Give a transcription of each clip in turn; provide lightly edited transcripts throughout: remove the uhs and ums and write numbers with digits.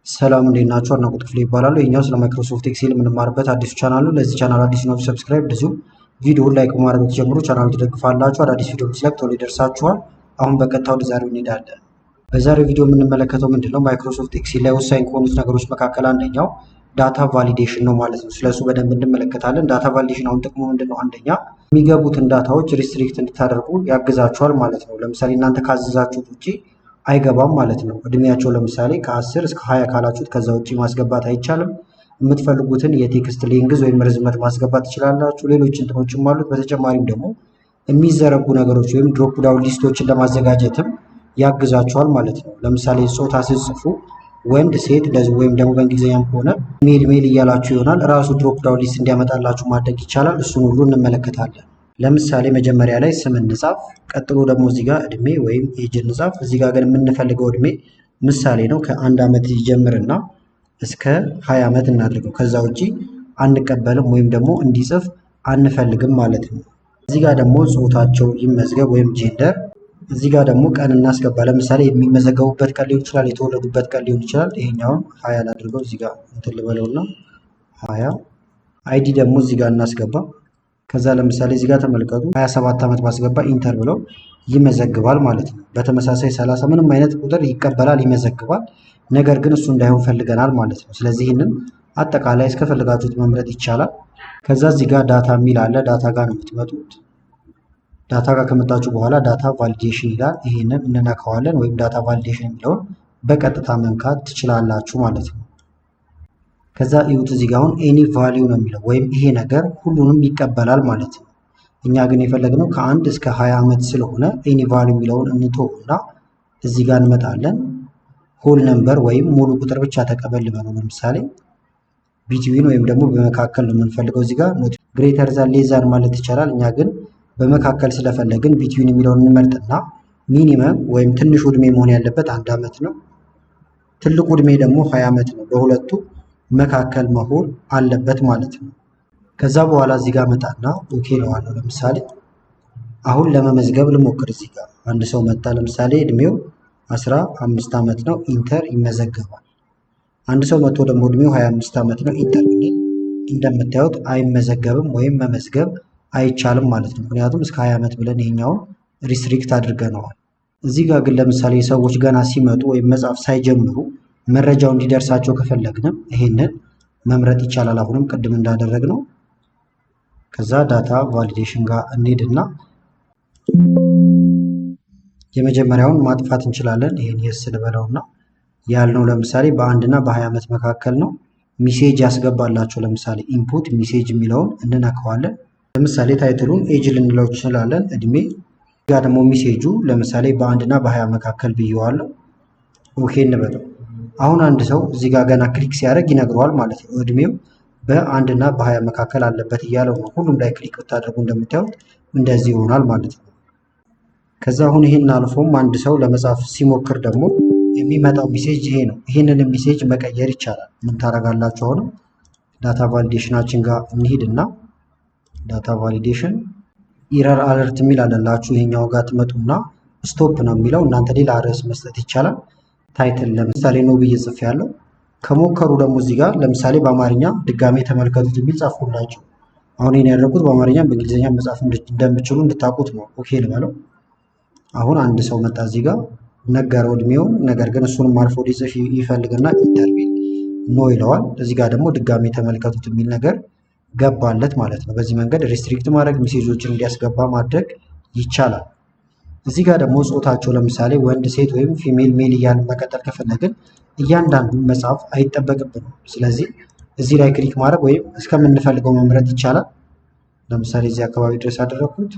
ሰላም እንዴት ናችሁ? አድናቆት ክፍሌ ይባላሉ። የኛው ስለ ማይክሮሶፍት ኤክሴል የምንማርበት አዲሱ ቻናል ነው። ለዚህ ቻናል አዲስ ነው ሰብስክራይብ፣ እንደዚሁም ቪዲዮውን ላይክ ማድረግ ተጀምሮ ቻናሉን ትደግፋላችሁ። አዳዲስ ቪዲዮዎች ሲለቅ ቶሎ ይደርሳችኋል። አሁን በቀጥታ ወደ ዛሬው እንሄዳለን። በዛሬው ቪዲዮ የምንመለከተው ምንድነው ማይክሮሶፍት ኤክሴል ላይ ወሳኝ ከሆኑት ነገሮች መካከል አንደኛው ዳታ ቫሊዴሽን ነው ማለት ነው። ስለሱ በደንብ እንመለከታለን። ዳታ ቫሊዴሽን አሁን ጥቅሙ ምንድነው? አንደኛ የሚገቡትን ዳታዎች ሪስትሪክት እንድታደርጉ ያግዛችኋል ማለት ነው። ለምሳሌ እናንተ ካዘዛችሁት ውጪ አይገባም ማለት ነው። እድሜያቸው ለምሳሌ ከ10 እስከ 20 ካላችሁት ከዛ ውጪ ማስገባት አይቻልም። የምትፈልጉትን የቴክስት ሌንግዝ ወይም ርዝመት ማስገባት ትችላላችሁ። ሌሎች እንትኖችም አሉት። በተጨማሪም ደግሞ የሚዘረጉ ነገሮች ወይም ድሮፕ ዳውን ሊስቶችን ለማዘጋጀትም ያግዛችኋል ማለት ነው። ለምሳሌ ጾታ ስትጽፉ ወንድ፣ ሴት ወይም ደግሞ በእንግሊዝኛም ከሆነ ሜል እያላችሁ ይሆናል። ራሱ ድሮፕ ዳውን ሊስት እንዲያመጣላችሁ ማድረግ ይቻላል። እሱን ሁሉ እንመለከታለን። ለምሳሌ መጀመሪያ ላይ ስም እንጻፍ። ቀጥሎ ደግሞ እዚህ ጋር እድሜ ወይም ኤጅ እንጻፍ። እዚህ ጋር ግን የምንፈልገው እድሜ ምሳሌ ነው። ከ1 ዓመት ይጀምርና እስከ 20 ዓመት እናድርገው። ከዛ ውጪ አንቀበልም ወይም ደግሞ እንዲጽፍ አንፈልግም ማለት ነው። እዚህ ጋር ደግሞ ጾታቸው ይመዝገብ ወይም ጄንደር። እዚህ ጋር ደግሞ ቀን እናስገባ። ለምሳሌ የሚመዘገቡበት ቀን ሊሆን ይችላል፣ የተወለዱበት ቀን ሊሆን ይችላል። ይሄኛውን 20 አድርገው እዚህ ጋር እንትን ልበለውና 20። አይዲ ደግሞ እዚህ ጋር እናስገባ። ከዛ ለምሳሌ እዚህ ጋር ተመልከቱ 27 ዓመት ማስገባ ኢንተር ብለው ይመዘግባል ማለት ነው። በተመሳሳይ 30 ምንም አይነት ቁጥር ይቀበላል ይመዘግባል። ነገር ግን እሱ እንዳይሆን ፈልገናል ማለት ነው። ስለዚህ ይህንን አጠቃላይ እስከፈለጋችሁት መምረጥ ይቻላል። ከዛ እዚህ ጋር ዳታ የሚል አለ። ዳታ ጋር ነው የምትመጡት። ዳታ ጋር ከመጣችሁ በኋላ ዳታ ቫሊዴሽን ይላል። ይህንን እንነካዋለን ወይም ዳታ ቫሊዴሽን የሚለውን በቀጥታ መንካት ትችላላችሁ ማለት ነው። ከዛ እዩት እዚህ ጋር አሁን ኤኒ ቫሊዩ ነው የሚለው ወይም ይሄ ነገር ሁሉንም ይቀበላል ማለት ነው። እኛ ግን የፈለግነው ከ1 እስከ 20 ዓመት ስለሆነ ኤኒ ቫሊዩ የሚለውን እንተውና እዚህ ጋር እንመጣለን። ሆል ነምበር ወይም ሙሉ ቁጥር ብቻ ተቀበል ነው። ለምሳሌ ቢትዊን ወይም ደግሞ በመካከል ነው የምንፈልገው። እዚህ ጋር ኖት ግሬተር ዛን ሌዛን ማለት ይቻላል። እኛ ግን በመካከል ስለፈለግን ቢትዊን የሚለውን እንመርጥና ሚኒመም ወይም ትንሹ እድሜ መሆን ያለበት 1 ዓመት ነው። ትልቁ እድሜ ደግሞ 20 ዓመት ነው። በሁለቱ መካከል መሆን አለበት ማለት ነው። ከዛ በኋላ እዚህ ጋር መጣና ኦኬ ለዋለሁ። ለምሳሌ አሁን ለመመዝገብ ልሞክር። እዚህ ጋር አንድ ሰው መጣ። ለምሳሌ እድሜው 15 ዓመት ነው። ኢንተር ይመዘገባል። አንድ ሰው መጥቶ ደግሞ እድሜው 25 ዓመት ነው። ኢንተር ብንል እንደምታዩት አይመዘገብም ወይም መመዝገብ አይቻልም ማለት ነው። ምክንያቱም እስከ 20 ዓመት ብለን ይሄኛውን ሪስትሪክት አድርገነዋል። እዚህ ጋር ግን ለምሳሌ ሰዎች ገና ሲመጡ ወይም መጻፍ ሳይጀምሩ መረጃው እንዲደርሳቸው ከፈለግንም ይሄንን መምረጥ ይቻላል። አሁንም ቅድም እንዳደረግነው ከዛ ዳታ ቫሊዴሽን ጋር እንሄድና የመጀመሪያውን ማጥፋት እንችላለን። ይሄን የስ ልበለውና ያልነው ለምሳሌ በ1 እና በ20 ዓመት መካከል ነው። ሚሴጅ ያስገባላቸው። ለምሳሌ ኢንፑት ሚሴጅ የሚለውን እንነካዋለን። ለምሳሌ ታይትሉን ኤጅ ልንለው እንችላለን። እድሜ ጋር ደግሞ ሚሴጁ ለምሳሌ በ1 እና በ20 መካከል ብየዋለሁ። ኦኬ እንበለው። አሁን አንድ ሰው እዚህ ጋር ገና ክሊክ ሲያደርግ ይነግረዋል ማለት ነው። እድሜው በ1 እና በ20 መካከል አለበት እያለው ነው። ሁሉም ላይ ክሊክ ብታደርጉ እንደምታዩት እንደዚህ ይሆናል ማለት ነው። ከዛ አሁን ይሄን አልፎም አንድ ሰው ለመጻፍ ሲሞክር ደግሞ የሚመጣው ሜሴጅ ይሄ ነው። ይሄንን ሜሴጅ መቀየር ይቻላል። ምን ታደርጋላችሁ? አሁንም ዳታ ቫሊዴሽናችን ጋር እንሂድና ዳታ ቫሊዴሽን ኢረር አለርት የሚል አለላችሁ። ይሄኛው ጋር ትመጡና ስቶፕ ነው የሚለው። እናንተ ሌላ ርዕስ መስጠት ይቻላል። ታይትል ለምሳሌ ነው ብዬ ጽፌያለሁ። ከሞከሩ ደግሞ እዚህ ጋር ለምሳሌ በአማርኛ ድጋሜ ተመልከቱት የሚል ጻፉላችሁ። አሁን ይሄን ያደረኩት በአማርኛ በእንግሊዝኛ መጻፍ እንደምችሉ እንድታውቁት ነው። ኦኬ ልበለው። አሁን አንድ ሰው መጣ እዚህ ጋር ነገረው እድሜውን። ነገር ግን እሱንም አልፎ ሊጽፍ ይፈልግና ኢንተርቪው ኖ ይለዋል። እዚህ ጋር ደግሞ ድጋሜ ተመልከቱት የሚል ነገር ገባለት ማለት ነው። በዚህ መንገድ ሪስትሪክት ማድረግ ሜሴጆችን እንዲያስገባ ማድረግ ይቻላል። እዚህ ጋር ደግሞ ጾታቸው ለምሳሌ ወንድ፣ ሴት ወይም ፊሜል ሜል እያልን መቀጠል ከፈለግን እያንዳንዱን መጻፍ አይጠበቅብንም። ስለዚህ እዚህ ላይ ክሊክ ማድረግ ወይም እስከምንፈልገው መምረጥ ይቻላል። ለምሳሌ እዚህ አካባቢ ድረስ ያደረኩት።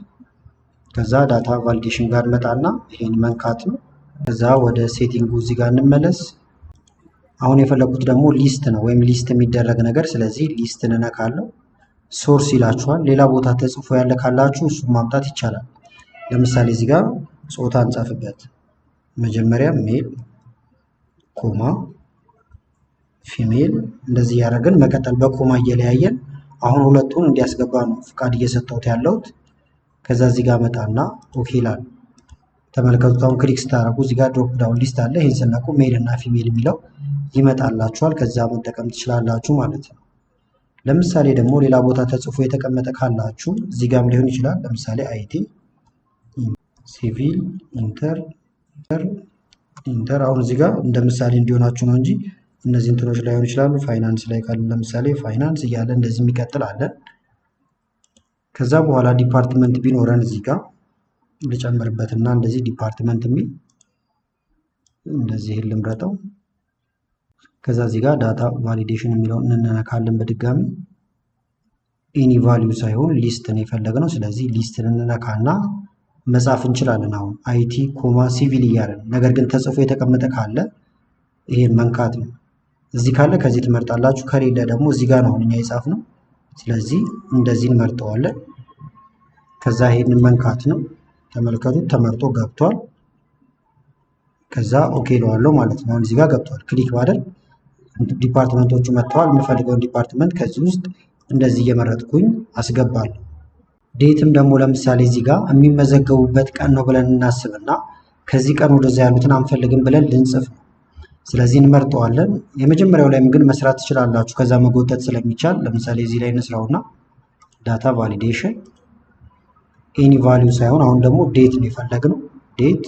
ከዛ ዳታ ቫሊዴሽን ጋር መጣና ይሄን መንካት ነው። ከዛ ወደ ሴቲንጉ እዚህ ጋር እንመለስ። አሁን የፈለኩት ደግሞ ሊስት ነው ወይም ሊስት የሚደረግ ነገር። ስለዚህ ሊስት እንነካለው። ሶርስ ይላችኋል። ሌላ ቦታ ተጽፎ ያለ ካላችሁ እሱን ማምጣት ይቻላል። ለምሳሌ እዚህ ጋር ጾታ እንጻፍበት። መጀመሪያ ሜል ኮማ ፊሜል እንደዚህ ያደረግን መቀጠል በኮማ እየለያየን አሁን ሁለቱን እንዲያስገባ ነው ፍቃድ እየሰጠሁት ያለሁት። ከዛ እዚህ ጋር መጣና ኦኬ ላል ተመልከቱት። አሁን ክሊክ ስታደርጉ እዚህ ጋር ድሮፕ ዳውን ሊስት አለ። ይህን ስነቁ ሜል እና ፊሜል የሚለው ይመጣላችኋል። ከዛ መጠቀም ትችላላችሁ ማለት ነው። ለምሳሌ ደግሞ ሌላ ቦታ ተጽፎ የተቀመጠ ካላችሁ እዚህ ጋርም ሊሆን ይችላል። ለምሳሌ አይቲ፣ ሲቪል፣ ኢንተር አሁን እዚህ ጋር እንደ ምሳሌ እንዲሆናችሁ ነው እንጂ እነዚህ እንትኖች ላይሆን ይችላሉ። ፋይናንስ ላይ ካለ ለምሳሌ ፋይናንስ እያለ እንደዚህ የሚቀጥል አለ። ከዛ በኋላ ዲፓርትመንት ቢኖረን እዚህ ጋር ልጨምርበትና እንደዚህ ዲፓርትመንት የሚል እንደዚህ ልምረጠው። ከዛ እዚህ ጋር ዳታ ቫሊዴሽን የሚለውን እንነካለን። በድጋሚ ኤኒ ቫልዩ ሳይሆን ሊስትን የፈለግነው። ስለዚህ ሊስትን እንነካና መጻፍ እንችላለን። አሁን አይቲ ኮማ ሲቪል እያለን ነገር ግን ተጽፎ የተቀመጠ ካለ ይሄን መንካት ነው። እዚህ ካለ ከዚህ ትመርጣላችሁ፣ ከሌለ ደግሞ እዚህ ጋር ነው እኛ የጻፍነው። ስለዚህ እንደዚህ እንመርጠዋለን። ከዛ ይሄንን መንካት ነው። ተመልከቱት፣ ተመርጦ ገብቷል። ከዛ ኦኬ እለዋለሁ ማለት ነው። አሁን እዚህ ጋር ገብቷል። ክሊክ ባደርግ ዲፓርትመንቶቹ መጥተዋል። የምፈልገውን ዲፓርትመንት ከዚህ ውስጥ እንደዚህ እየመረጥኩኝ አስገባለሁ። ዴትም ደግሞ ለምሳሌ እዚህ ጋር የሚመዘገቡበት ቀን ነው ብለን እናስብና ከዚህ ቀን ወደዛ ያሉትን አንፈልግም ብለን ልንጽፍ ነው። ስለዚህ እንመርጠዋለን። የመጀመሪያው ላይም ግን መስራት ትችላላችሁ፣ ከዛ መጎተት ስለሚቻል። ለምሳሌ እዚህ ላይ እንስራውና ዳታ ቫሊዴሽን ኤኒ ቫልዩ ሳይሆን አሁን ደግሞ ዴት ነው የፈለግነው። ዴት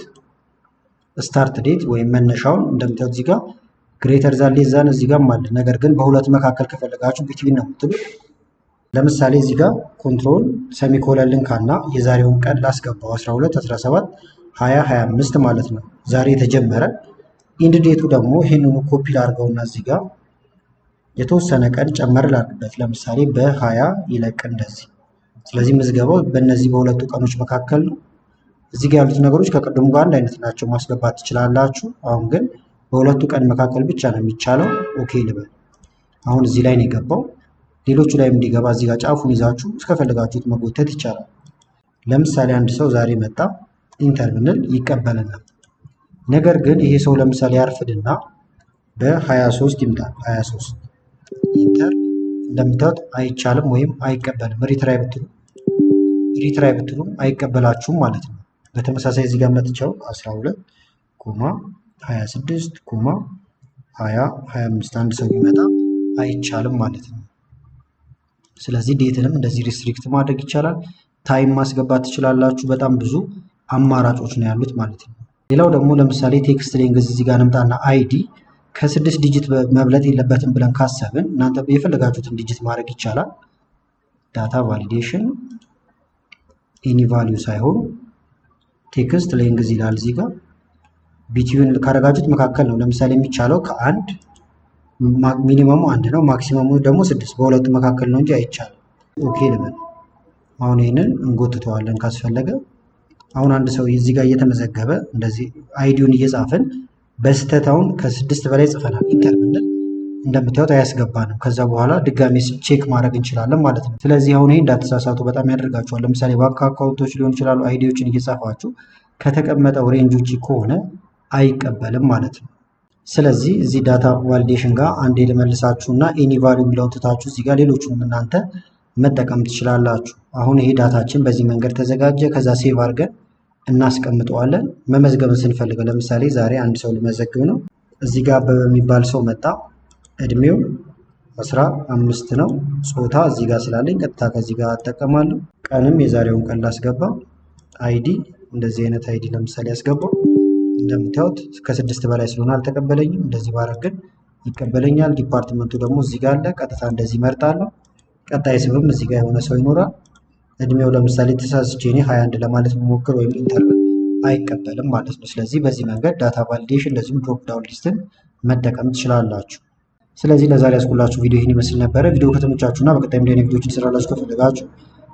ስታርት ዴት ወይም መነሻውን እንደምታዩት እዚህ ጋር ግሬተር ዛን ሌስ ዛን እዚህ ጋር አለ። ነገር ግን በሁለት መካከል ከፈለጋችሁ ቢትዊን ነው የምትሉት። ለምሳሌ እዚህ ጋር ኮንትሮል ሰሚኮለን ልንካና የዛሬውን ቀን ላስገባው 12 17 20 25 ማለት ነው ዛሬ የተጀመረ። ኢንድ ዴቱ ደግሞ ይሄንኑ ኮፒ ላድርገውና እዚህ ጋር የተወሰነ ቀን ጨመር ላድርግበት። ለምሳሌ በ20 ይለቅ እንደዚህ። ስለዚህ ምዝገባው በእነዚህ በሁለቱ ቀኖች መካከል ነው። እዚህ ጋር ያሉት ነገሮች ከቅድሙ ጋር አንድ አይነት ናቸው፣ ማስገባት ትችላላችሁ። አሁን ግን በሁለቱ ቀን መካከል ብቻ ነው የሚቻለው። ኦኬ ልበል። አሁን እዚህ ላይ ነው የገባው። ሌሎቹ ላይም እንዲገባ እዚህ ጋር ጫፉን ይዛችሁ እስከፈለጋችሁት መጎተት ይቻላል። ለምሳሌ አንድ ሰው ዛሬ መጣ፣ ኢንተር ብንል ይቀበልናል። ነገር ግን ይሄ ሰው ለምሳሌ ያርፍድና በ23 ይምጣል። 23 ኢንተር እንደምታዩት አይቻልም ወይም አይቀበልም። ሪትራይ ብትሉ አይቀበላችሁም ማለት ነው። በተመሳሳይ እዚህ ጋር መጥቻው 12 ኮማ 26 ኮማ 20 25 አንድ ሰው ቢመጣ አይቻልም ማለት ነው። ስለዚህ ዴትንም እንደዚህ ሪስትሪክት ማድረግ ይቻላል። ታይም ማስገባት ትችላላችሁ። በጣም ብዙ አማራጮች ነው ያሉት ማለት ነው። ሌላው ደግሞ ለምሳሌ ቴክስት ሌንግዝ እዚህ ጋር እንምጣና አይዲ ከ6 ዲጂት መብለጥ የለበትም ብለን ካሰብን እናንተ የፈለጋችሁትን ዲጂት ማድረግ ይቻላል። ዳታ ቫሊዴሽን ኤኒ ቫልዩ ሳይሆን ቴክስት ሌንግዝ ይላል እዚህ ጋር። ቢትዊን ካረጋችሁት መካከል ነው። ለምሳሌ የሚቻለው ከአንድ ሚኒመሙ 1 ነው፣ ማክሲመሙ ደግሞ 6 በሁለቱ መካከል ነው እንጂ አይቻልም። ኦኬ ልበል። አሁን ይሄንን እንጎትተዋለን ካስፈለገ። አሁን አንድ ሰው እዚህ ጋር እየተመዘገበ እንደዚህ አይዲውን እየጻፈን በስህተት አሁን ከ6 በላይ ጽፈናል። ኢንተር ብንል እንደምታዩት አያስገባንም። ከዛ በኋላ ድጋሜ ቼክ ማድረግ እንችላለን ማለት ነው። ስለዚህ አሁን ይሄ እንዳትሳሳቱ በጣም ያደርጋችኋል። ለምሳሌ ባንክ አካውንቶች ሊሆን ይችላሉ። አይዲዎችን እየጻፋችሁ ከተቀመጠው ሬንጅ ውጪ ከሆነ አይቀበልም ማለት ነው። ስለዚህ እዚህ ዳታ ቫሊዴሽን ጋር አንዴ ልመልሳችሁና ኤኒ ቫልዩ የሚለውን ትታችሁ እዚህ ጋር ሌሎቹንም እናንተ መጠቀም ትችላላችሁ። አሁን ይሄ ዳታችን በዚህ መንገድ ተዘጋጀ። ከዛ ሴቭ አድርገን እናስቀምጠዋለን። መመዝገብን ስንፈልገው ለምሳሌ ዛሬ አንድ ሰው ሊመዘግብ ነው። እዚህ ጋር አበበ የሚባል ሰው መጣ። እድሜው 15 ነው። ጾታ እዚህ ጋር ስላለኝ ቀጥታ ከዚህ ጋር አጠቀማለሁ። ቀንም የዛሬውን ቀን ላስገባ። አይዲ እንደዚህ አይነት አይዲ ለምሳሌ ያስገባው። እንደምታዩት ከ6 በላይ ስለሆነ አልተቀበለኝም። እንደዚህ ባረግ ግን ይቀበለኛል። ዲፓርትመንቱ ደግሞ እዚህ ጋር አለ። ቀጥታ እንደዚህ መርጣለሁ። ቀጣይ ስብም እዚህ ጋር የሆነ ሰው ይኖራል። እድሜው ለምሳሌ ተሳስቼ እኔ 21 ለማለት ሞክር ወይም ኢንተርቪው አይቀበልም ማለት ነው። ስለዚህ በዚህ መንገድ ዳታ ቫሊዴሽን እንደዚሁም ድሮፕ ዳውን ሊስትን መጠቀም ትችላላችሁ። ስለዚህ ለዛሬ ያስኩላችሁ ቪዲዮ ይህን ይመስል ነበረ። ቪዲዮ ከተመቻችሁና በቀጣይም እንደዚህ ቪዲዮዎችን እንሰራላችሁ ከፈለጋችሁ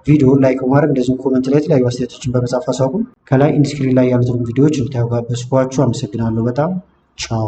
ቪዲዮውን ላይክ በማድረግ እንደዚሁም ኮሜንት ላይ የተለያዩ አስተያየቶችን በመጻፍ አሳውቁን። ከላይ ኢንስክሪን ላይ ያሉትን ቪዲዮዎች እንድታዩ ጋበዝኳችሁ። አመሰግናለሁ በጣም ቻው።